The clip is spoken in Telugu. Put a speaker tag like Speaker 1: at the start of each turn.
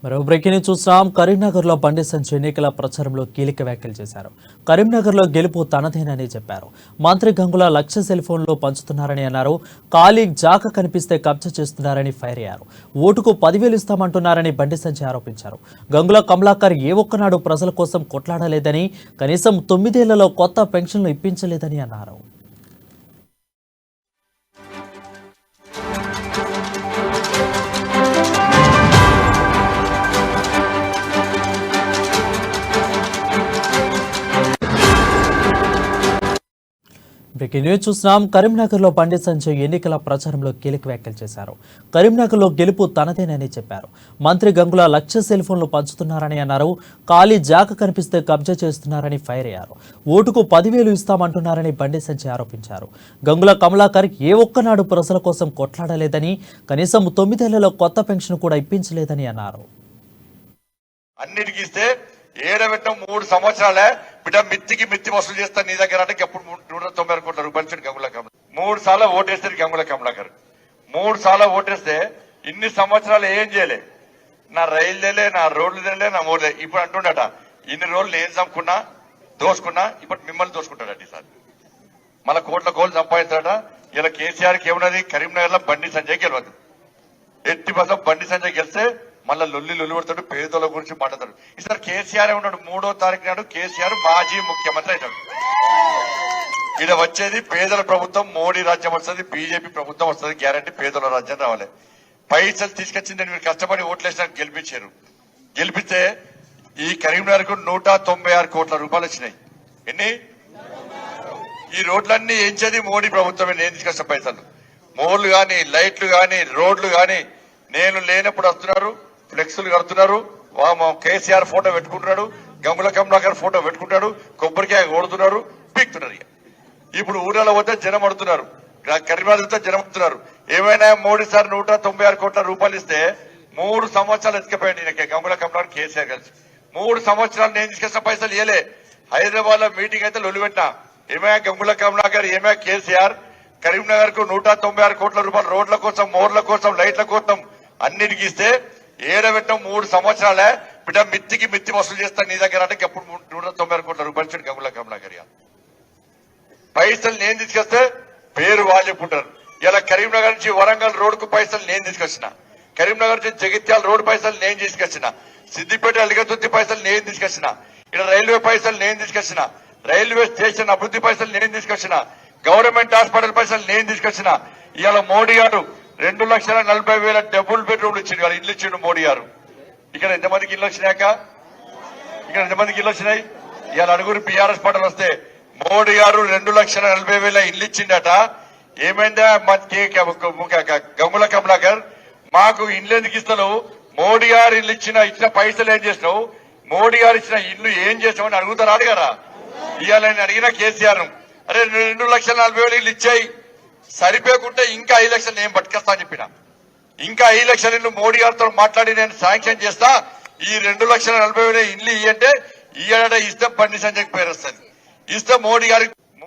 Speaker 1: మరో బ్రేకింగ్ చూసాం. కరీంనగర్లో బండి సంజయ్ ఎన్నికల ప్రచారంలో కీలక వ్యాఖ్యలు చేశారు. కరీంనగర్లో గెలుపు తనదేనని చెప్పారు. మంత్రి గంగుల లక్ష సెల్ ఫోన్లు పంచుతున్నారని అన్నారు. ఖాళీ జాక కనిపిస్తే కబ్జా చేస్తున్నారని ఫైర్ అయ్యారు. ఓటుకు 10,000 ఇస్తామంటున్నారని బండి సంజయ్ ఆరోపించారు. గంగుల కమలాకర్ ఏ ఒక్కనాడు ప్రజల కోసం కొట్లాడలేదని, కనీసం 9 ఏళ్లలో కొత్త పెన్షన్లు ఇప్పించలేదని అన్నారు. బ్రేకింగ్ న్యూస్ చూస్తున్నాం. కరీంనగర్లో బండి సంజయ్ ఎన్నికల ప్రచారంలో కీలక వ్యాఖ్యలు చేశారు. కరీంనగర్లో గెలుపు తనదేనని చెప్పారు. మంత్రి గంగుల లక్ష సెల్ ఫోన్లు పంచుతున్నారని అన్నారు. ఖాళీ జాక కనిపిస్తే కబ్జా చేస్తున్నారని ఫైర్ అయ్యారు. ఓటుకు 10,000 ఇస్తామంటున్నారని బండి సంజయ్ ఆరోపించారు. గంగుల కమలాకర్ ఏ ఒక్కనాడు ప్రజల కోసం కొట్లాడలేదని, కనీసం 9 ఏళ్లలో కొత్త పెన్షన్ కూడా ఇప్పించలేదని అన్నారు.
Speaker 2: అన్నిటికిస్తే ఏడబెట్టం 3 సంవత్సరాలే బిడ్డ మిత్తి వసూలు చేస్తా నీ దగ్గర అంటే ఎప్పుడు 190 కోట్ల రూపాయలు గంగుల కమలాకర్ 3 సార్లు ఓటేస్తారు. గంగుల కమలాకర్ 3 సార్లు ఓటేస్తే ఇన్ని సంవత్సరాలు ఏం చేయలే. నా రైలు తెలే, నా రోడ్లు తెలే, నా మోడలే. ఇప్పుడు అంటుండట ఇన్ని రోజులు నేను చంపుకున్నా దోసుకున్నా, ఇప్పుడు మిమ్మల్ని దోసుకుంటాడట. ఈసారి మళ్ళీ కోట్లు సంపాదిస్తాడట. ఇలా కేసీఆర్కి ఏమున్నది, కరీంనగర్ లో బండి సంజయ్ గెలవదు. ఎట్టి బసం బండి సంజయ్ గెలిస్తే మళ్ళీ లొల్లి పడతాడు, పేదల గురించి మాట్లాడతాడు. ఈసారి కేసీఆర్ ఉన్నాడు. 3వ తారీఖు నాడు కేసీఆర్ మాజీ ముఖ్యమంత్రి అవుతాడు. ఇక్కడ వచ్చేది పేదల ప్రభుత్వం, మోడీ రాజ్యం వస్తుంది, బీజేపీ ప్రభుత్వం వస్తుంది. గ్యారంటీ పేదల రాజ్యం రావాలి. పైసలు తీసుకొచ్చిందని మీరు కష్టపడి ఓట్లేసిన గెలిపించారు. గెలిపిస్తే ఈ కరీంనగర్ కు 196 కోట్ల రూపాయలు వచ్చినాయి. ఎన్ని? ఈ రోడ్లన్నీ ఏంచేది మోడీ ప్రభుత్వమే. నేను తీసుకొచ్చిన పైసలు, మోర్లు గాని, లైట్లు గాని, రోడ్లు గాని నేను లేనప్పుడు వస్తున్నారు. ఫ్లెక్సులు కడుతున్నారు. కేసీఆర్ ఫోటో పెట్టుకుంటున్నాడు, గంగుల కమలాకర్ ఫోటో పెట్టుకుంటాడు, కొబ్బరికాయ కొడుతున్నారు, పీక్తున్నారు. ఇప్పుడు ఊళ్ళలో పోతే జనం అడుతున్నారు, కరీంనగర్తో జనం అడుతున్నారు. ఏమైనా మోడీ సార్ 196 కోట్ల రూపాయలు ఇస్తే 3 సంవత్సరాలు ఎత్తుకపోయాడు గంగుల కమలాకర్ కేసీఆర్ కలిసి. 3 సంవత్సరాలు నేను తీసుకొచ్చిన పైసలు ఇయలే. హైదరాబాద్ లో మీటింగ్ అయితే లొల్లి పెట్టినా. ఏమైనా గంగుల కమలాకర్, ఏమైనా కేసీఆర్ కరీంనగర్ కు 196 కోట్ల రూపాయలు రోడ్ల కోసం, మోర్ల కోసం, లైట్ల కోసం అన్నిటికీ ఇస్తే ఏడబెట్టం 3 సంవత్సరాలే బిడ్డ మిత్తి వసూలు చేస్తా నీ దగ్గర అంటే ఎప్పుడు 190 కోట్ల రూపాయలు గంగుల కమలాకర్. పైసలు నేను తీసుకొస్తే పేరు వాళ్ళు చెప్పుకుంటారు. ఇలా కరీంనగర్ నుంచి వరంగల్ రోడ్ కు పైసలు నేను తీసుకొచ్చిన, కరీంనగర్ నుంచి జగిత్యాల రోడ్ పైసలు నేను తీసుకొచ్చిన, సిద్దిపేట అలిగతుర్తి పైసలు నేను తీసుకొచ్చిన, ఇక్కడ రైల్వే పైసలు నేను తీసుకొచ్చిన, రైల్వే స్టేషన్ అభివృద్ధి పైసలు నేను తీసుకొచ్చిన, గవర్నమెంట్ హాస్పిటల్ పైసలు నేను తీసుకొచ్చిన. ఇవాళ మోడీ గారు 2,40,000 డబుల్ బెడ్రూమ్లు ఇచ్చిండు, వాళ్ళు ఇల్లు ఇచ్చిండు మోడీ గారు. ఇక్కడ ఎంతమందికి ఇల్లు వచ్చినాక, ఇక్కడ ఎంతమందికి ఇల్లు వచ్చినాయి? ఇవాళ అడుగురు బీఆర్ఎస్ పార్టీలు వస్తే మోడీ గారు 2,40,000 ఇల్లు ఇచ్చిండట. ఏమైందా గంగుల కమలాకర్, మాకు ఇల్లు ఎందుకు ఇస్తావు? మోడీ గారు ఇల్లు ఇచ్చిన పైసలు ఏం చేసినావు? మోడీ గారు ఇచ్చిన ఇల్లు ఏం చేసామని అడుగుతారు. అడిగారా? ఇవాళ నేను అడిగిన కేసీఆర్, అరే 2,40,000 ఇల్లు ఇచ్చాయి, సరిపోకుంటే ఇంకా 5 లక్షలు నేను పట్టుకొస్తా అని చెప్పిన. ఇంకా 5 లక్షల ఇల్లు మోడీ గారితో మాట్లాడి నేను శాంక్షన్ చేస్తా. ఈ 2,40,000 ఇల్లు ఇయ్యంటే ఇయ్యాడ ఇస్తే బండి సంజయ్ పేరు వస్తుంది, ఇస్తే మోడీ గారికి